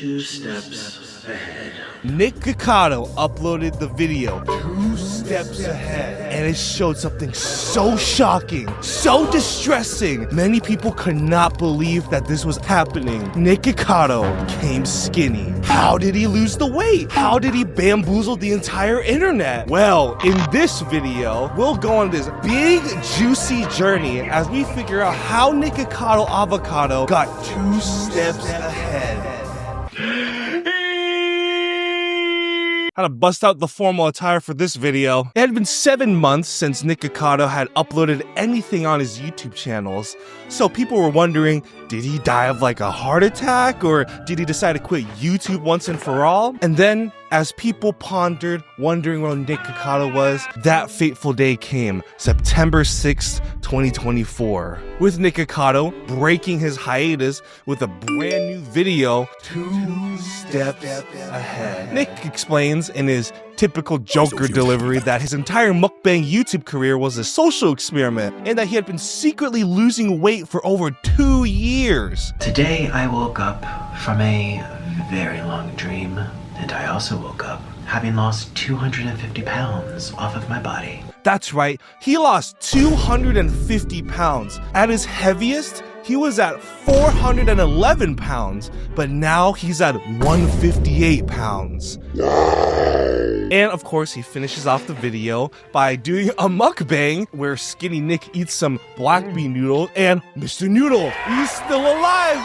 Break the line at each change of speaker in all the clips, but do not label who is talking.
2 steps ahead.
Nikocado uploaded the video 2 steps ahead, and it showed something so shocking, so distressing. Many people could not believe that this was happening. Nikocado became skinny. How did he lose the weight? How did he bamboozle the entire internet? Well, in this video, we'll go on this big, juicy journey as we figure out how Nikocado Avocado got 2 steps ahead. How to bust out the formal attire for this video. It had been 7 months since Nikocado had uploaded anything on his YouTube channels, so people were wondering, did he die of like a heart attack, or did he decide to quit YouTube once and for all? And then, as people pondered, wondering where Nikocado was, that fateful day came, September 6th, 2024, with Nikocado breaking his hiatus with a brand new video, 2 steps ahead. Nick explains in his typical Joker delivery that his entire mukbang YouTube career was a social experiment and that he had been secretly losing weight for over 2 years.
Today I woke up from a very long dream, and I also woke up having lost 250 pounds off of my body.
That's right, he lost 250 pounds. At his heaviest, he was at 411 pounds, but now he's at 158 pounds. And of course, he finishes off the video by doing a mukbang where Skinny Nick eats some black bean noodles, and Mr. Noodle, he's still alive!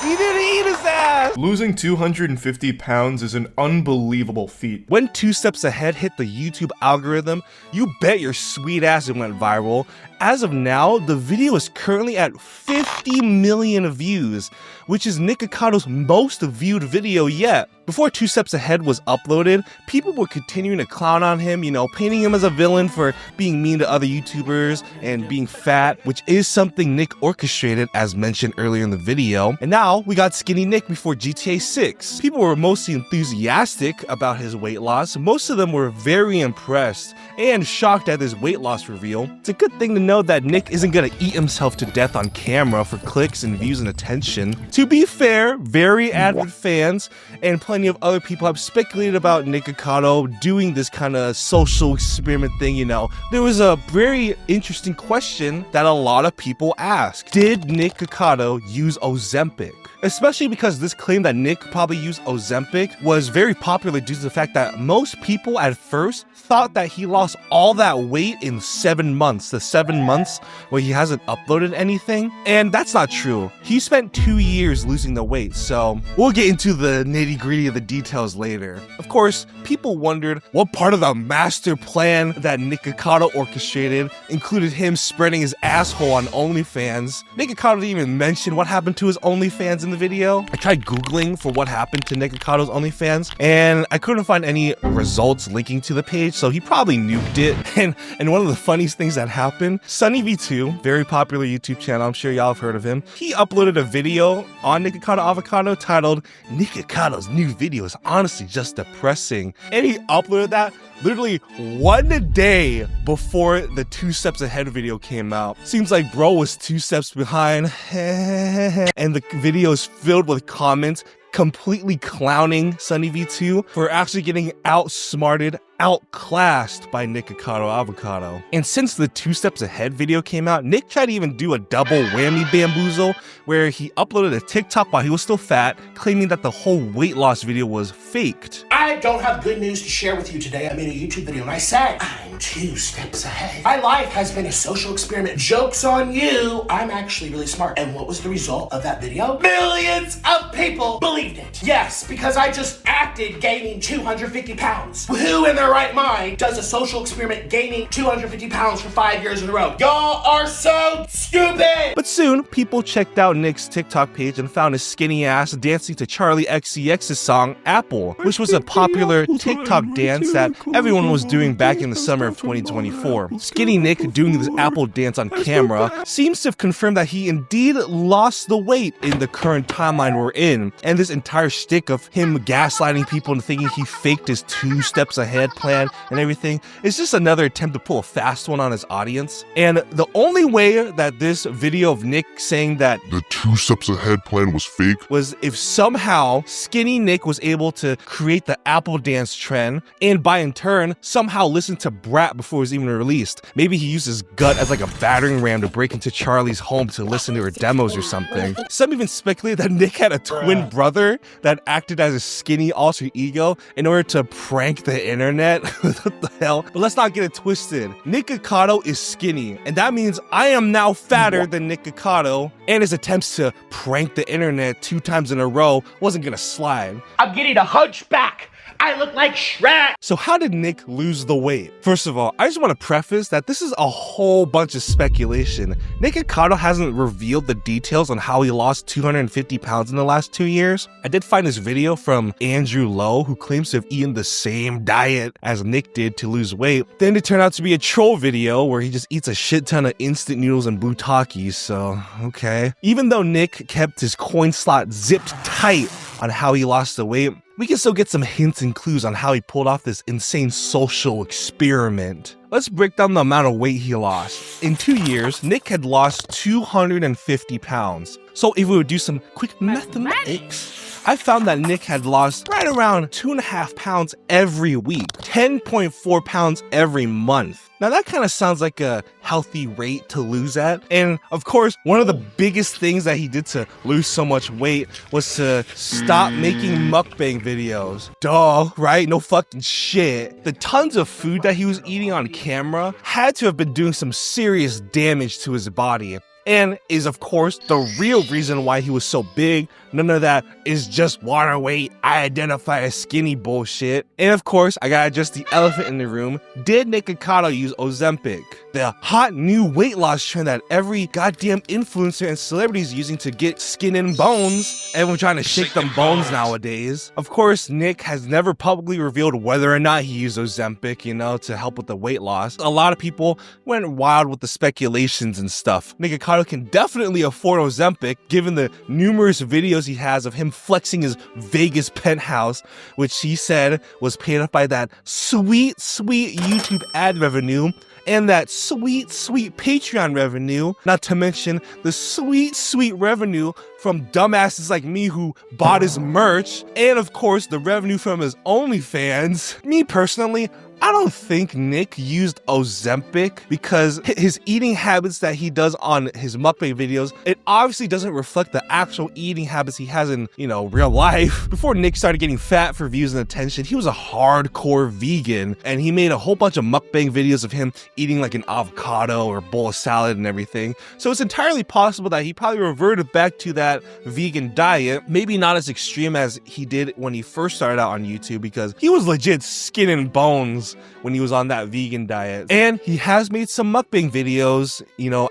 He didn't eat his ass!
Losing 250 pounds is an unbelievable feat.
When 2 steps ahead hit the YouTube algorithm, you bet your sweet ass it went viral. As of now, the video is currently at 50 million views, which is Nikocado's most viewed video yet. Before 2 steps ahead was uploaded, people were continuing to clown on him, painting him as a villain for being mean to other YouTubers and being fat, which is something Nick orchestrated as mentioned earlier in the video. And now we got Skinny Nick before GTA 6. People were mostly enthusiastic about his weight loss. Most of them were very impressed and shocked at his weight loss reveal. It's a good thing to know that Nick isn't gonna eat himself to death on camera for clicks and views and attention. To be fair, very avid fans and plenty of other people have speculated about Nikocado doing this kind of social experiment thing, There was a very interesting question that a lot of people asked. Did Nikocado use Ozempic? Especially because this claim that Nick probably used Ozempic was very popular due to the fact that most people at first thought that he lost all that weight in 7 months, the 7 months where he hasn't uploaded anything. And that's not true. He spent 2 years losing the weight, so we'll get into the nitty-gritty of the details later. Of course, people wondered what part of the master plan that Nikocado orchestrated included him spreading his asshole on OnlyFans. Nikocado didn't even mention what happened to his OnlyFans in the video. I tried Googling for what happened to Nikocado's OnlyFans, and I couldn't find any results linking to the page, so he probably nuked it. And one of the funniest things that happened, SunnyV2, very popular YouTube channel, I'm sure y'all have heard of him, he uploaded a video on Nikocado Avocado titled, "Nikocado's new video is honestly just depressing." And he uploaded that literally 1 day before the 2 steps ahead video came out. Seems like bro was 2 steps behind. And the video is filled with comments completely clowning SunnyV2 for actually getting outsmarted, outclassed by Nikocado Avocado. And since the 2 steps ahead video came out, Nick tried to even do a double whammy bamboozle where he uploaded a TikTok while he was still fat, claiming that the whole weight loss video was faked.
I don't have good news to share with you today. I made a YouTube video and I said, I'm 2 steps ahead. My life has been a social experiment. Joke's on you. I'm actually really smart. And what was the result of that video? Millions of people believed it. Yes, because I just acted gaining 250 pounds. Who in their right mind does a social experiment gaining 250 pounds for 5 years in a row? Y'all are so stupid!
But soon, people checked out Nick's TikTok page and found his skinny ass dancing to Charlie XCX's song Apple, which was a popular TikTok dance that everyone was doing back in the summer of 2024. Skinny Nick doing this Apple dance on camera seems to have confirmed that he indeed lost the weight in the current timeline we're in, and this entire shtick of him gaslighting people and thinking he faked his 2 steps ahead plan and everything is just another attempt to pull a fast one on his audience. And the only way that this video of Nick saying that
The 2 steps ahead plan was fake.
was if somehow Skinny Nick was able to create the Apple Dance trend and by in turn somehow listen to Brat before it was even released. Maybe he used his gut as like a battering ram to break into Charlie's home to listen to her demos or something. Some even speculate that Nick had a twin brother that acted as a skinny alter ego in order to prank the internet. What the hell? But let's not get it twisted. Nikocado is skinny, and that means I am now fatter than Nikocado, and his attempts to prank the internet 2 times in a row wasn't gonna slide.
I'm getting a hunchback. I look like Shrek.
So how did Nick lose the weight? First of all, I just want to preface that this is a whole bunch of speculation. Nikocado hasn't revealed the details on how he lost 250 pounds in the last 2 years. I did find this video from Andrew Lowe, who claims to have eaten the same diet as Nick did to lose weight. Then it turned out to be a troll video where he just eats a shit ton of instant noodles and butakis, so okay. Even though Nick kept his coin slot zipped tight on how he lost the weight, we can still get some hints and clues on how he pulled off this insane social experiment. Let's break down the amount of weight he lost. In 2 years, Nick had lost 250 pounds. So if we would do some quick mathematics, I found that Nick had lost right around 2.5 pounds every week, 10.4 pounds every month. Now that kind of sounds like a healthy rate to lose at. And of course, one of the biggest things that he did to lose so much weight was to stop making mukbang videos. Duh, right? No fucking shit. The tons of food that he was eating on camera had to have been doing some serious damage to his body. And is of course the real reason why he was so big. None of that is just water weight, I identify as skinny bullshit. And of course, I gotta address the elephant in the room. Did Nikocado use Ozempic? The hot new weight loss trend that every goddamn influencer and celebrity is using to get skin and bones. Everyone trying to shake them bones nowadays. Of course, Nick has never publicly revealed whether or not he used Ozempic, to help with the weight loss. A lot of people went wild with the speculations and stuff. Nikocado can definitely afford Ozempic given the numerous videos he has of him flexing his Vegas penthouse, which he said was paid off by that sweet YouTube ad revenue and that sweet Patreon revenue, not to mention the sweet revenue from dumbasses like me who bought his merch, and of course the revenue from his OnlyFans. Me personally, I don't think Nick used Ozempic because his eating habits that he does on his mukbang videos, it obviously doesn't reflect the actual eating habits he has in, real life. Before Nick started getting fat for views and attention, he was a hardcore vegan, and he made a whole bunch of mukbang videos of him eating like an avocado or a bowl of salad and everything. So it's entirely possible that he probably reverted back to that vegan diet, maybe not as extreme as he did when he first started out on YouTube, because he was legit skin and bones when he was on that vegan diet. And he has made some mukbang videos,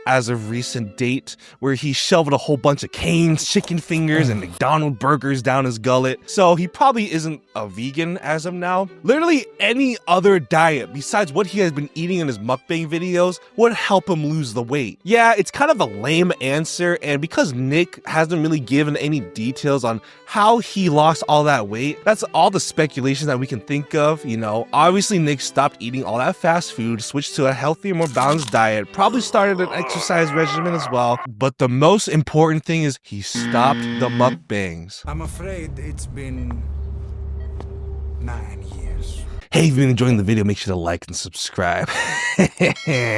as of recent date, where he shoved a whole bunch of Cane's chicken fingers and McDonald's burgers down his gullet. So he probably isn't a vegan as of now. Literally any other diet besides what he has been eating in his mukbang videos would help him lose the weight. Yeah, it's kind of a lame answer, and because Nick hasn't really given any details on how he lost all that weight, that's all the speculation that we can think of. Obviously Nick stopped eating all that fast food, switched to a healthier, more balanced diet, probably started an exercise regimen as well. But the most important thing is he stopped the mukbangs.
I'm afraid it's been 9 years.
Hey, if you've been enjoying the video, make sure to like and subscribe.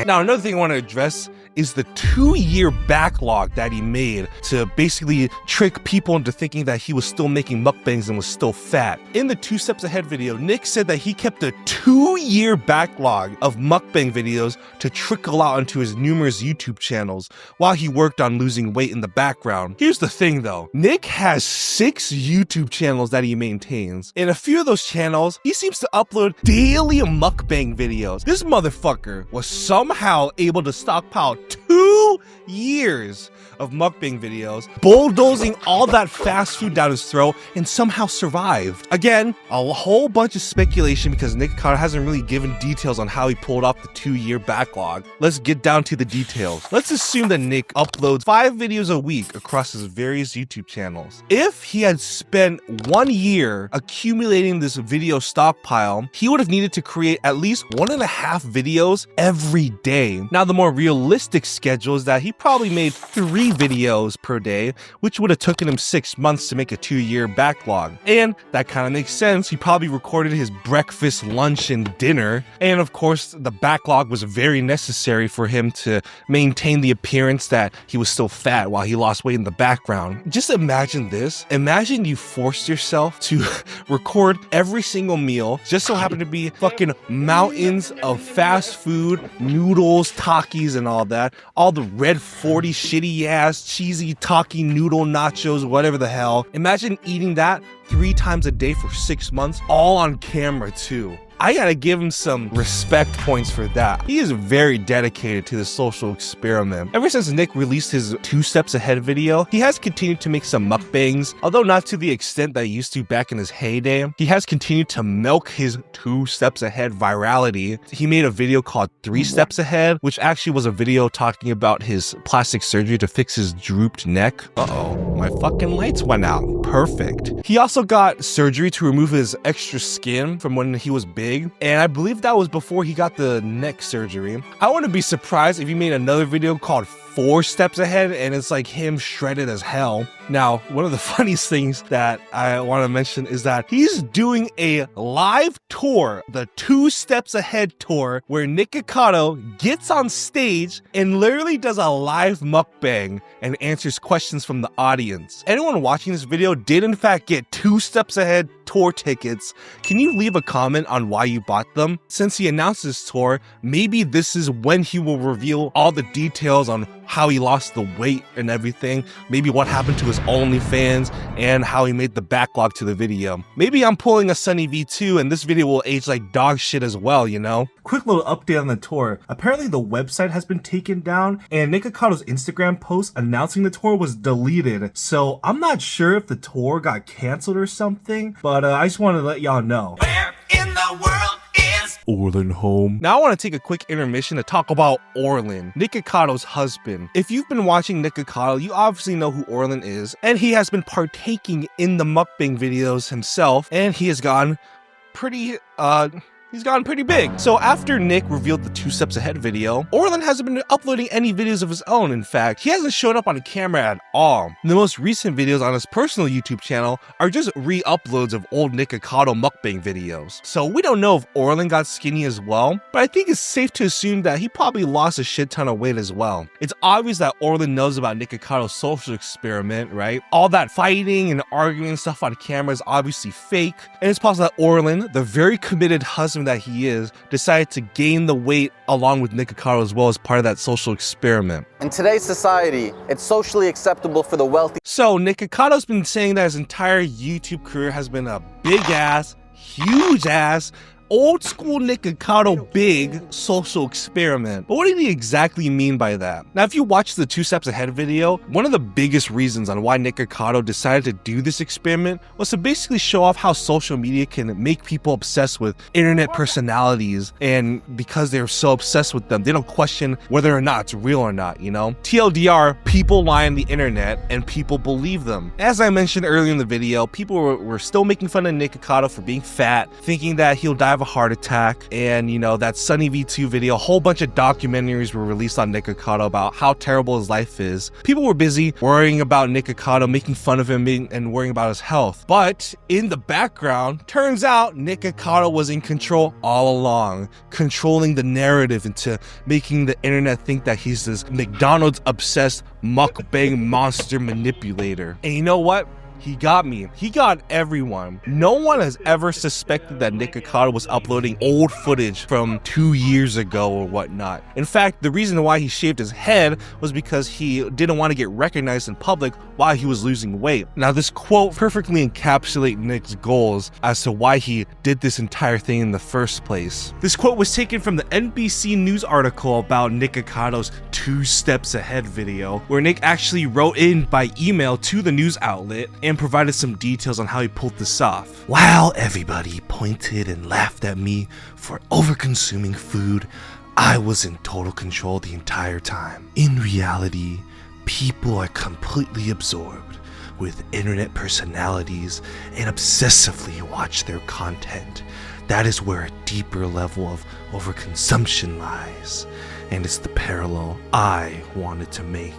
Now, another thing I want to address is the 2-year backlog that he made to basically trick people into thinking that he was still making mukbangs and was still fat. In the 2 Steps Ahead video, Nick said that he kept a 2-year backlog of mukbang videos to trickle out onto his numerous YouTube channels while he worked on losing weight in the background. Here's the thing though, Nick has 6 YouTube channels that he maintains. In a few of those channels, he seems to upload daily mukbang videos. This motherfucker was somehow able to stockpile 2 years of mukbang videos, bulldozing all that fast food down his throat, and somehow survived. Again, a whole bunch of speculation because Nikocado hasn't really given details on how he pulled off the 2-year backlog. Let's get down to the details. Let's assume that Nick uploads 5 videos a week across his various YouTube channels. If he had spent 1 year accumulating this video stockpile, he would have needed to create at least 1.5 videos every day. Now, the more realistic schedule shows that he probably made 3 videos per day, which would have taken him 6 months to make a 2-year backlog. And that kind of makes sense. He probably recorded his breakfast, lunch, and dinner. And of course, the backlog was very necessary for him to maintain the appearance that he was still fat while he lost weight in the background. Just imagine this. Imagine you forced yourself to record every single meal, just so happened to be fucking mountains of fast food, noodles, Takis, and all that. All the red 40 shitty ass cheesy Taki noodle nachos, whatever the hell. Imagine eating that 3 times a day for 6 months, all on camera too. I gotta give him some respect points for that. He is very dedicated to the social experiment. Ever since Nick released his 2 Steps Ahead video, he has continued to make some mukbangs, although not to the extent that he used to back in his heyday. He has continued to milk his 2 Steps Ahead virality. He made a video called 3 Steps Ahead, which actually was a video talking about his plastic surgery to fix his drooped neck. Uh-oh, my fucking lights went out. Perfect. He also got surgery to remove his extra skin from when he was big, and I believe that was before he got the neck surgery. I wouldn't be surprised if he made another video called 4 Steps Ahead and it's like him shredded as hell. Now, one of the funniest things that I want to mention is that he's doing a live tour, the 2 Steps Ahead tour, where Nikocado gets on stage and literally does a live mukbang and answers questions from the audience. Anyone watching this video did in fact get 2 Steps Ahead tour tickets. Can you leave a comment on why you bought them? Since he announced this tour, maybe this is when he will reveal all the details on how he lost the weight and everything, maybe what happened to his OnlyFans, and how he made the backlog to the video. Maybe I'm pulling a Sunny V2 and this video will age like dog shit as well, you know?
Quick little update on the tour. Apparently the website has been taken down and Nikocado's Instagram post announcing the tour was deleted. So I'm not sure if the tour got canceled or something, but I just wanted to let y'all know.
Where in the world is
Orlin home? Now I want to take a quick intermission to talk about Orlin, Nikocado's husband. If you've been watching Nikocado, you obviously know who Orlin is, and he has been partaking in the mukbang videos himself, and he has gotten pretty big. So after Nick revealed the 2 Steps Ahead video, Orlin hasn't been uploading any videos of his own. In fact, he hasn't shown up on camera at all. The most recent videos on his personal YouTube channel are just re-uploads of old Nikocado mukbang videos. So we don't know if Orlin got skinny as well, but I think it's safe to assume that he probably lost a shit ton of weight as well. It's obvious that Orlin knows about Nikocado's social experiment, right? All that fighting and arguing and stuff on camera is obviously fake, and it's possible that Orlin, the very committed husband that he is, decided to gain the weight along with Nikocado as well as part of that social experiment.
In today's society, it's socially acceptable for the wealthy.
So Nikocado's been saying that his entire YouTube career has been a big ass, huge ass, old school Nikocado big social experiment. But what did he exactly mean by that? Now, if you watch the 2 Steps Ahead video, one of the biggest reasons on why Nikocado decided to do this experiment was to basically show off how social media can make people obsessed with internet personalities, and because they're so obsessed with them, they don't question whether or not it's real or not, you know? TLDR, people lie on the internet and people believe them. As I mentioned earlier in the video, people were still making fun of Nikocado for being fat, thinking that he'll die of a heart attack, and you know, that Sunny V2 video, a whole bunch of documentaries were released on Nikocado about how terrible his life is. People were busy worrying about Nikocado, making fun of him, and worrying about his health. But in the background, turns out Nikocado was in control all along, controlling the narrative into making the internet think that he's this McDonald's obsessed mukbang monster manipulator. And you know what? He got me. He got everyone. No one has ever suspected that Nikocado was uploading old footage from 2 years ago or whatnot. In fact, the reason why he shaved his head was because he didn't want to get recognized in public while he was losing weight. Now, this quote perfectly encapsulates Nick's goals as to why he did this entire thing in the first place. This quote was taken from the NBC News article about Nikocado's 2 Steps Ahead video, where Nick actually wrote in by email to the news outlet and provided some details on how he pulled this off. While everybody pointed and laughed at me for over-consuming food, I was in total control the entire time. In reality, people are completely absorbed with internet personalities and obsessively watch their content. that is where a deeper level of overconsumption lies. And it's the parallel I wanted to make.